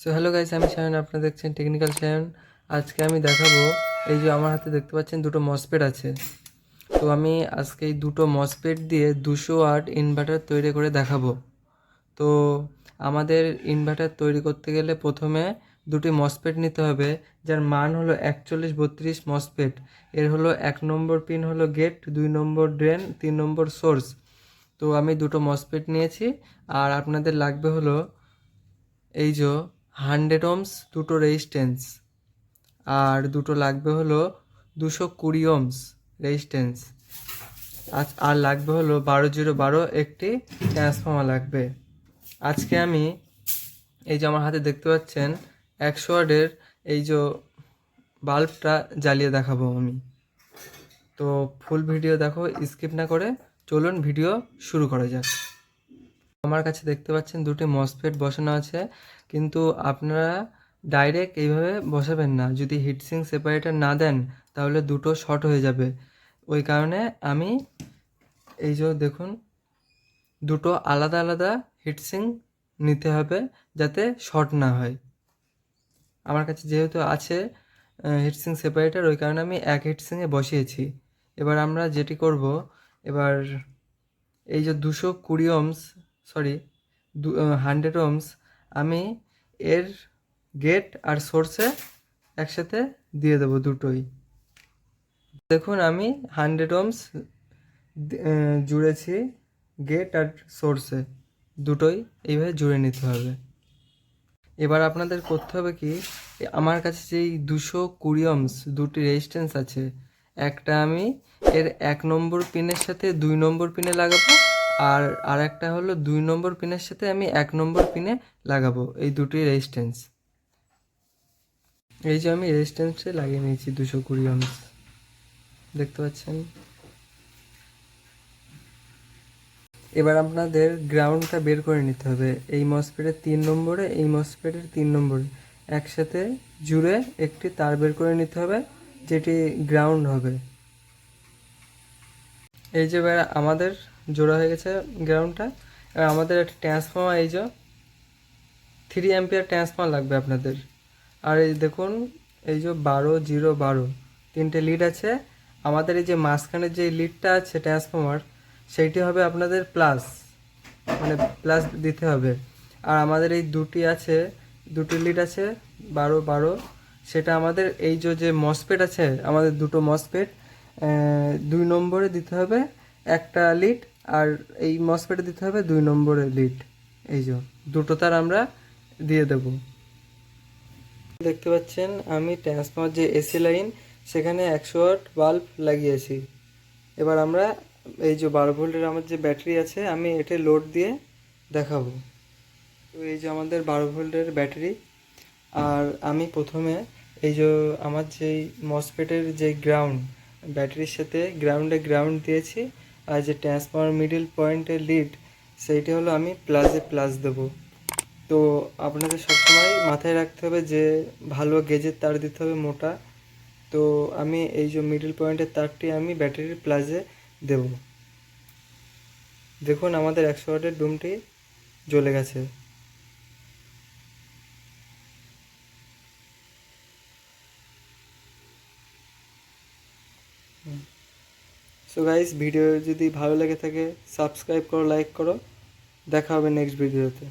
So hello guys, আমি সায়ন, আপনারা দেখছেন টেকনিক্যাল সায়ন। আজকে আমি দেখাবো, এই যে আমার হাতে দেখতে পাচ্ছেন দুটো মসপেট আছে। তো আমি আজকে এই দুটো মসপেট দিয়ে 200 ওয়াট ইনভার্টার তৈরি করে দেখাবো। তো আমাদের ইনভার্টার তৈরি করতে গেলে প্রথমে দুটি মসপেট নিতে হবে, যার মান হলো 4132 মসপেট। এর হলো 1 নম্বর পিন হলো গেট, 2 নম্বর ড্রেন, 3 নম্বর সোর্স। তো আমি দুটো মসপেট নিয়েছি। আর আপনাদের লাগবে হলো এই যে 100 ওহমস দুটো রেজিস্ট্যান্স, আর দুটো লাগবে হলো 220 ওহমস রেজিস্ট্যান্স। আর লাগবে হলো 12 0 12 একটি ট্রান্সফর্মার লাগবে। আজকে আমি এই যে আমার হাতে দেখতে পাচ্ছেন 100 ওয়াটের এই যে বাল্বটা জ্বালিয়ে দেখাবো আমি। তো ফুল ভিডিও দেখো, স্কিপ না করে। চলুন ভিডিও শুরু করা যাক। আমার কাছে দেখতে পাচ্ছেন দুটি মসফেট বসানো আছে, কিন্তু আপনারা ডাইরেক্ট এইভাবে বসাবেন না। যদি হিটসিঙ্ক সেপারেটর না দেন তাহলে দুটো শর্ট হয়ে যাবে। ওই কারণে আমি এই যে দেখুন, দুটো আলাদা আলাদা হিটসিঙ্ক নিতে হবে যাতে শর্ট না হয়। আমার কাছে যেহেতু আছে হিটসিঙ্ক সেপারেটর, ওই কারণে আমি এক হিটসিঙ্কে বসিয়েছি। এবার আমরা যেটি করব, এবার এই যে 220 ওহমস, সরি 100 ওহমস, আমি এর গেট আর সোর্সে একসাথে দিয়ে দেবো দুটোই। দেখুন আমি 100 ওহমস জুড়েছি গেট আর সোর্সে, দুটোই এইভাবে জুড়ে নিতে হবে। এবার আপনাদের করতে হবে কি, আমার কাছে যেই 220 ওহমস দুটি রেজিস্ট্যান্স আছে, একটা আমি এর 1 নম্বর পিনের সাথে 2 নম্বর পিনে লাগাবো, আর একটা হলো 2 নম্বর পিনের সাথে আমি 1 নম্বর পিনে লাগাবো, এই দুটি রেজিস্ট্যান্স। এই যে আমি রেজিস্ট্যান্সে লাগিয়ে নিয়েছি 220 ওহমস, দেখতে পাচ্ছেন। এবার আপনাদের গ্রাউন্ডটা বের করে নিতে হবে। এই মসফেটের 3 নম্বরে, এই মসফেটের 3 নম্বরে একসাথে জুড়ে একটি তার বের করে নিতে হবে, যেটি গ্রাউন্ড হবে। এই যে এবার আমাদের জোড়া হয়ে গেছে গ্রাউন্ডটা। এবার আমাদের একটা ট্রান্সফর্মার, এই যে 3 অ্যাম্পিয়ার ট্রান্সফর্মার লাগবে আপনাদের। আর এই দেখুন, এই যে 12 0 12 তিনটে লিড আছে। আমাদের এই যে মাঝখানের যে লিডটা আছে ট্রান্সফর্মার, সেইটি হবে আপনাদের প্লাস, মানে প্লাস দিতে হবে। আর আমাদের এই দুটি লিড আছে 12 12, সেটা আমাদের এই যে মসপেট আছে, আমাদের দুটো মসপেট 2 নম্বরে দিতে হবে একটা লিড, আর এই মসপেটে দিতে হবে 2 নম্বরে লিড। এই যে দুটো তার আমরা দিয়ে দেব। দেখতে পাচ্ছেন আমি ট্রান্সফর্মার যে এসি লাইন, সেখানে 100 ওয়াট বাল্ব লাগিয়েছি। এবার আমরা এই যে 12 ভোল্টের আমার যে ব্যাটারি আছে, আমি এটা লোড দিয়ে দেখাবো। তো এই যে আমাদের 12 ভোল্টের ব্যাটারি। আর আমি প্রথমে এই যে আমার যেই মসফেটের যে গ্রাউন্ড, ব্যাটারির সাথে গ্রাউন্ড দিয়েছি, আর যে ট্রান্সফর্মার মিডল পয়েন্টের লিড, সেইটি হলো আমি প্লাসে প্লাস দেবো। তো আপনাদের সবসময় মাথায় রাখতে হবে যে ভালো গেজের তার দিতে হবে, মোটা। তো আমি এই যে মিডল পয়েন্টের তারটি আমি ব্যাটারির প্লাসে দেব। দেখুন আমাদের 100 ওয়াটের ডুমটি জ্বলে গেছে। সো গাইস, ভিডিও যদি ভালো লেগে থাকে সাবস্ক্রাইব করো, লাইক করো। দেখা হবে নেক্সট ভিডিওতে।